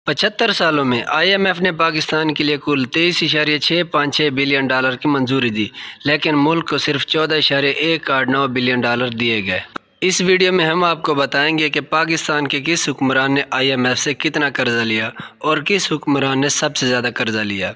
75 سالوں میں آئی M F نے پاکستان کے لیے کل 23.656 بلین ڈالر کی منظوری دی، لیکن ملک کو صرف 14.189 بلین ڈالر دیے گئے۔ اس ویڈیو میں ہم آپ کو بتائیں گے کہ پاکستان کے کس حکمران نے آئی ایم ایف سے کتنا قرضہ لیا اور کس حکمران نے سب سے زیادہ قرضہ لیا۔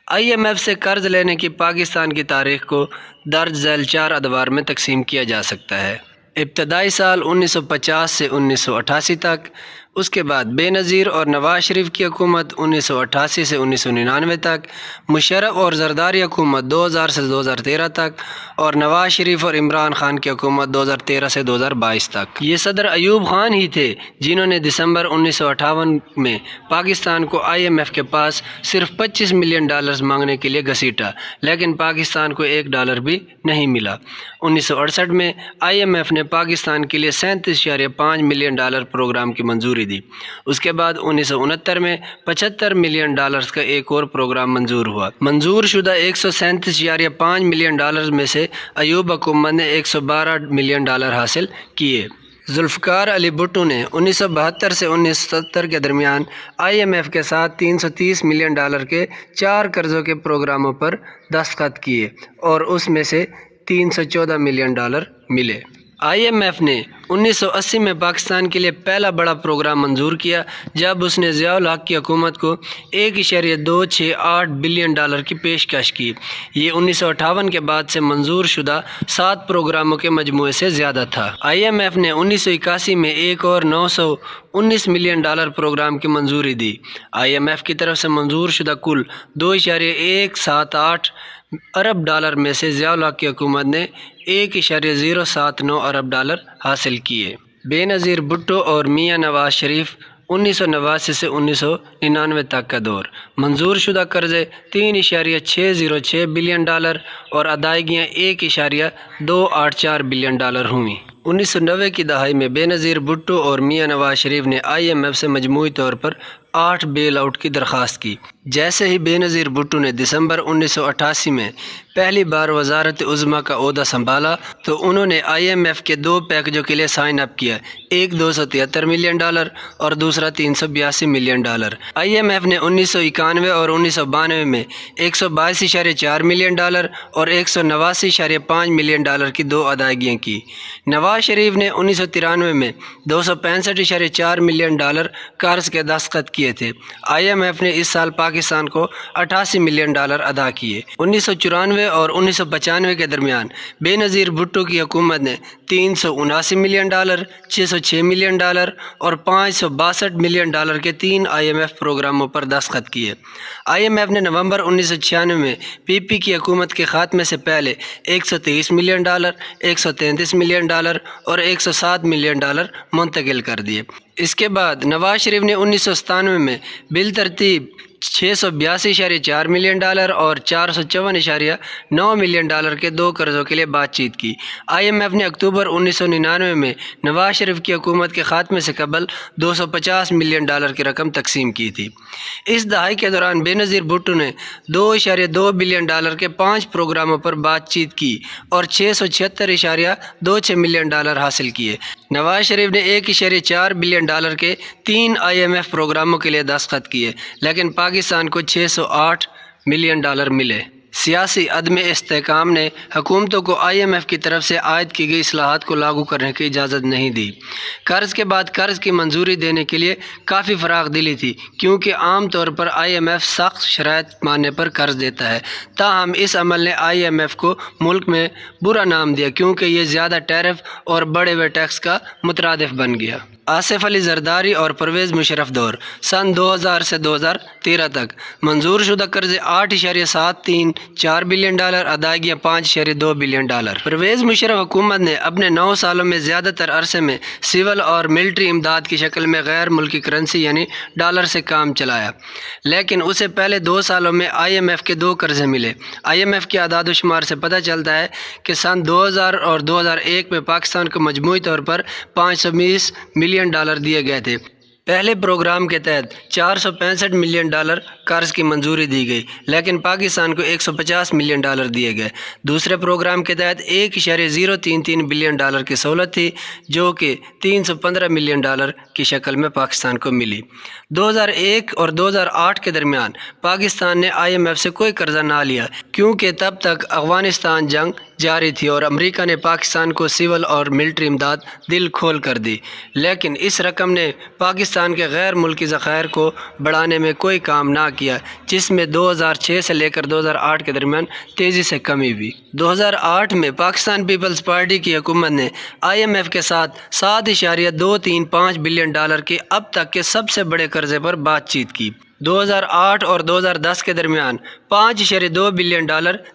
آئی ایم ایف سے قرض لینے کی پاکستان کی تاریخ کو درج ذیل 4 ادوار میں تقسیم کیا جا سکتا ہے۔ ابتدائی سال 1950 سے 1988 تک، اس کے بعد بے نظیر اور نواز شریف کی حکومت 1988 سے 1999 تک، مشرف اور زرداری حکومت 2000 سے 2013 تک، اور نواز شریف اور عمران خان کی حکومت 2013 سے 2022 تک۔ یہ صدر ایوب خان ہی تھے جنہوں نے دسمبر 1958 میں پاکستان کو آئی ایم ایف کے پاس صرف 25 ملین ڈالرز مانگنے کے لیے گھسیٹا، لیکن پاکستان کو $1 بھی نہیں ملا۔ 1968 میں آئی ایم ایف نے پاکستان کے لیے 37.5 ملین ڈالر پروگرام کی منظوری دی۔ اس کے بعد 1969 میں 75 ملین ڈالرز کا ایک اور پروگرام منظور ہوا۔ منظور شدہ 137.5 ملین ڈالرز میں سے ایوب حکومت نے 112 ملین ڈالر حاصل کیے۔ ذوالفقار علی بھٹو نے 1972 سے 1970 کے درمیان آئی ایم ایف کے ساتھ 330 ملین ڈالر کے 4 قرضوں کے پروگراموں پر دستخط کیے اور اس میں سے 314 ملین ڈالر ملے۔ آئی ایم ایف نے 1980 میں پاکستان کے لیے پہلا بڑا پروگرام منظور کیا جب اس نے ضیاء الحق کی حکومت کو 1.268 بلین ڈالر کی پیشکش کی۔ یہ 1958 کے بعد سے منظور شدہ 7 پروگراموں کے مجموعے سے زیادہ تھا۔ آئی ایم ایف نے 1981 میں ایک اور 919 ملین ڈالر پروگرام کی منظوری دی۔ آئی ایم ایف کی طرف سے منظور شدہ کل 2.178 ارب ڈالر میں سے ضیاء الحق کی حکومت نے 1.079 ارب ڈالر حاصل کیے۔ بے نظیر بھٹو اور میاں نواز شریف 1989 سے 1999 تک کا دور، منظور شدہ قرضے 3.606 بلین ڈالر اور ادائیگیاں 1.284 بلین ڈالر ہوئیں۔ 1990 کی دہائی میں بے نظیر بھٹو اور میاں نواز شریف نے آئی ایم ایف سے مجموعی طور پر 8 بیل آؤٹ کی درخواست کی۔ جیسے ہی بے نظیر بھٹو نے دسمبر 1988 میں پہلی بار وزارت عظمیٰ کا عہدہ سنبھالا تو انہوں نے آئی ایم ایف کے 2 پیکجوں کے لیے سائن اپ کیا، ایک 273 ملین ڈالر اور دوسرا 382 million dollar. I M F نے 1991 اور 1992 میں 122.4 ملین ڈالر اور 189.5 ملین ڈالر کی 2 ادائیگیاں کی۔ نواز شریف نے 1993 میں 265.4 ملین ڈالر قرض کے دستخط کیے تھے۔ آئی ایم ایف نے اس سال پاکستان کو 88 ملین ڈالر ادا کیے۔ 1994 اور 1995 کے درمیان بے نظیر بھٹو کی حکومت نے 379 ملین ڈالر، 606 ملین ڈالر اور 562 ملین ڈالر کے 3 آئی ایم ایف پروگراموں پر دستخط کیے۔ آئی ایم ایف نے نومبر 1996 میں پی پی کی حکومت کے خاتمے سے پہلے 123 ملین ڈالر، 133 ملین ڈالر اور 107 ملین ڈالر منتقل کر دیے۔ اس کے بعد نواز شریف نے 1997 میں بالترتیب 682.4 ملین ڈالر اور 454.9 ملین ڈالر کے 2 قرضوں کے لیے بات چیت کی۔ آئی ایم ایف نے اکتوبر 1999 میں نواز شریف کی حکومت کے خاتمے سے قبل 250 ملین ڈالر کی رقم تقسیم کی تھی۔ اس دہائی کے دوران بے نظیر بھٹو نے 2.2 بلین ڈالر کے 5 پروگراموں پر بات چیت کی اور 676.26 ملین ڈالر حاصل کیے۔ نواز شریف نے 1.4 بلین ڈالر کے 3 آئی ایم ایف پروگراموں کے لیے دستخط کیے، لیکن پاکستان کو 608 ملین ڈالر ملے۔ سیاسی عدم استحکام نے حکومتوں کو آئی ایم ایف کی طرف سے عائد کی گئی اصلاحات کو لاگو کرنے کی اجازت نہیں دی۔ قرض کے بعد قرض کی منظوری دینے کے لیے کافی فراخ دلی تھی، کیونکہ عام طور پر آئی ایم ایف سخت شرائط ماننے پر قرض دیتا ہے۔ تاہم اس عمل نے آئی ایم ایف کو ملک میں برا نام دیا، کیونکہ یہ زیادہ ٹیرف اور بڑے ہوئے ٹیکس کا مترادف بن گیا۔ آصف علی زرداری اور پرویز مشرف دور، سن 2000 سے 2013 تک، منظور شدہ قرضے 8.734 بلین ڈالر، ادائیگیاں 5.2 بلین ڈالر۔ پرویز مشرف حکومت نے اپنے 9 سالوں میں زیادہ تر عرصے میں سول اور ملٹری امداد کی شکل میں غیر ملکی کرنسی یعنی ڈالر سے کام چلایا، لیکن اسے پہلے 2 سالوں میں آئی ایم ایف کے 2 قرضے ملے۔ آئی ایم ایف کے اعداد و شمار سے پتہ چلتا ہے کہ سن 2000 اور 2001 میں پاکستان کو مجموعی طور پر 520 ملین ڈالر دیے گئے تھے۔ پہلے پروگرام کے تحت $465 ملین قرض کی منظوری دی گئی، لیکن پاکستان کو $150 ملین دیے گئے۔ دوسرے پروگرام کے تحت $1.033 بلین کی سہولت تھی، جو کہ $315 ملین کی شکل میں پاکستان کو ملی۔ 2001 اور 2008 کے درمیان پاکستان نے IMF سے کوئی قرضہ نہ لیا، کیونکہ تب تک افغانستان جنگ جاری تھی اور امریکہ نے پاکستان کو سول اور ملٹری امداد دل کھول کر دی، لیکن اس رقم نے پاکستان کے غیر ملکی ذخائر کو بڑھانے میں کوئی کام نہ کیا، جس میں 2006 سے لے کر 2008 کے درمیان تیزی سے کمی ہوئی۔ 2008 میں پاکستان پیپلز پارٹی کی حکومت نے IMF کے ساتھ $7.235 بلین کے اب تک کے سب سے بڑے قرضے پر بات چیت کی۔ 2008 اور 2010 کے درمیان $5.2 بلین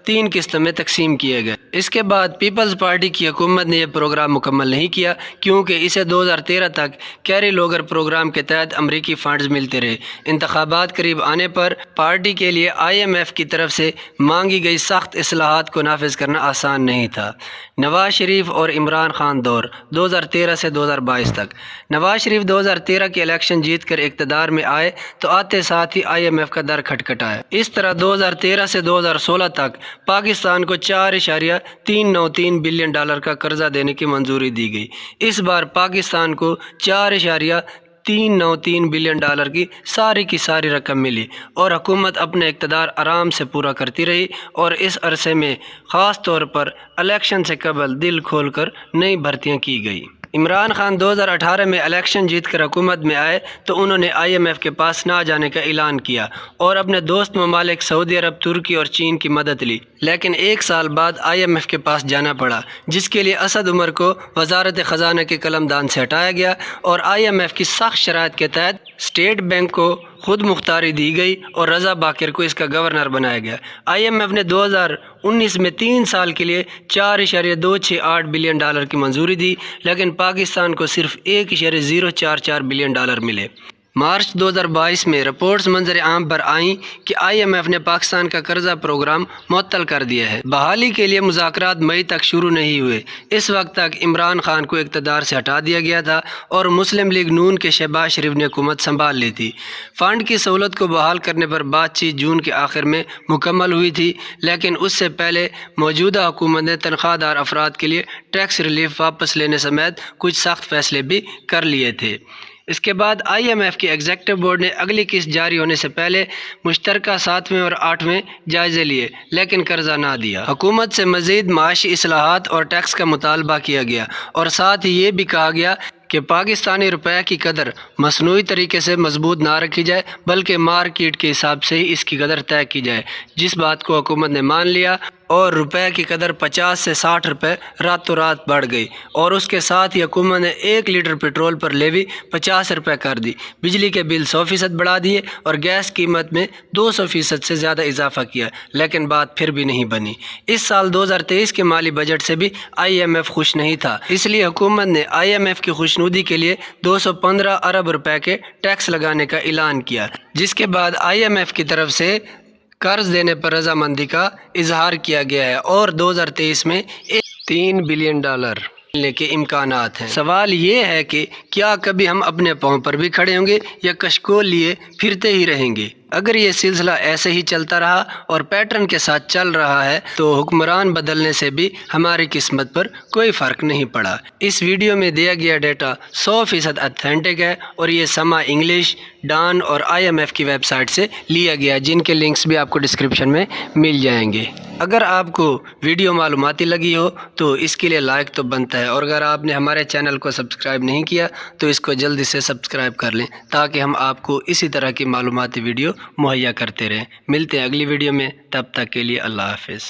3 قسطوں میں تقسیم کیے گئے۔ اس کے بعد پیپلز پارٹی کی حکومت نے یہ پروگرام مکمل نہیں کیا، کیونکہ اسے 2013 تک کیری لوگر پروگرام کے تحت امریکی فنڈز ملتے رہے۔ انتخابات قریب آنے پر پارٹی کے لیے IMF کی طرف سے مانگی گئی سخت اصلاحات کو نافذ کرنا آسان نہیں تھا۔ نواز شریف اور عمران خان دور 2013 سے 2022 تک۔ نواز شریف 2013 کے الیکشن جیت کر اقتدار میں آئے تو آتے ساتھ ہی IMF کا در کھٹکھٹایا۔ اس طرح 2013 سے 2016 تک پاکستان کو $4.393 بلین کا قرضہ دینے کی منظوری دی گئی۔ اس بار پاکستان کو $4.393 بلین کی ساری رقم ملی اور حکومت اپنا اقتدار آرام سے پورا کرتی رہی، اور اس عرصے میں خاص طور پر الیکشن سے قبل دل کھول کر نئی بھرتیاں کی گئی۔ عمران خان 2018 میں الیکشن جیت کر حکومت میں آئے تو انہوں نے IMF کے پاس نہ جانے کا اعلان کیا اور اپنے دوست ممالک سعودی عرب، ترکی اور چین کی مدد لی، لیکن 1 سال بعد IMF کے پاس جانا پڑا، جس کے لیے اسد عمر کو وزارت خزانہ کے قلمدان سے ہٹایا گیا اور IMF کی سخت شرائط کے تحت اسٹیٹ بینک کو خود مختاری دی گئی اور رضا باقر کو اس کا گورنر بنایا گیا۔ IMF نے 2019 میں 3 سال کے لیے $4.268 بلین کی منظوری دی، لیکن پاکستان کو صرف $1.044 بلین ملے۔ مارچ 2022 میں رپورٹس منظر عام پر آئیں کہ IMF نے پاکستان کا قرضہ پروگرام معطل کر دیا ہے۔ بحالی کے لیے مذاکرات مئی تک شروع نہیں ہوئے۔ اس وقت تک عمران خان کو اقتدار سے ہٹا دیا گیا تھا اور مسلم لیگ نون کے شہباز شریف نے حکومت سنبھال لی تھی۔ فنڈ کی سہولت کو بحال کرنے پر بات چیت جون کے آخر میں مکمل ہوئی تھی، لیکن اس سے پہلے موجودہ حکومت نے تنخواہ دار افراد کے لیے ٹیکس ریلیف واپس لینے سمیت کچھ سخت فیصلے بھی کر لیے تھے۔ اس کے بعد IMF کے ایگزیکٹو بورڈ نے اگلی قسط جاری ہونے سے پہلے مشترکہ 7ویں اور 8ویں جائزے لیے، لیکن قرضہ نہ دیا۔ حکومت سے مزید معاشی اصلاحات اور ٹیکس کا مطالبہ کیا گیا اور ساتھ ہی یہ بھی کہا گیا کہ پاکستانی روپے کی قدر مصنوعی طریقے سے مضبوط نہ رکھی جائے، بلکہ مارکیٹ کے حساب سے ہی اس کی قدر طے کی جائے، جس بات کو حکومت نے مان لیا اور روپے کی قدر 50 سے 60 روپے راتوں رات بڑھ گئی، اور اس کے ساتھ ہی حکومت نے 1 لیٹر پیٹرول پر لیوی 50 روپے کر دی، بجلی کے بل 100% بڑھا دیے اور گیس قیمت میں 200% سے زیادہ اضافہ کیا، لیکن بات پھر بھی نہیں بنی۔ اس سال 2023 کے مالی بجٹ سے بھی IMF خوش نہیں تھا، اس لیے حکومت نے IMF کی خوشنودی کے لیے 215 ارب روپے کے ٹیکس لگانے کا اعلان کیا، جس کے بعد IMF کی طرف سے قرض دینے پر رضامندی کا اظہار کیا گیا ہے اور 2023 میں $3 بلین ملنے کے امکانات ہیں۔ سوال یہ ہے کہ کیا کبھی ہم اپنے پاؤں پر بھی کھڑے ہوں گے یا کشکول لیے پھرتے ہی رہیں گے؟ اگر یہ سلسلہ ایسے ہی چلتا رہا اور پیٹرن کے ساتھ چل رہا ہے تو حکمران بدلنے سے بھی ہماری قسمت پر کوئی فرق نہیں پڑا۔ اس ویڈیو میں دیا گیا ڈیٹا 100% اتھینٹک ہے اور یہ سما انگلش، ڈان اور IMF کی ویب سائٹ سے لیا گیا، جن کے لنکس بھی آپ کو ڈسکرپشن میں مل جائیں گے۔ اگر آپ کو ویڈیو معلوماتی لگی ہو تو اس کے لیے لائک تو بنتا ہے، اور اگر آپ نے ہمارے چینل کو سبسکرائب نہیں کیا تو اس کو جلدی سے سبسکرائب کر لیں تاکہ ہم آپ کو اسی طرح کی معلوماتی ویڈیو مہیا کرتے رہیں۔ ملتے ہیں اگلی ویڈیو میں، تب تک کے لیے اللہ حافظ۔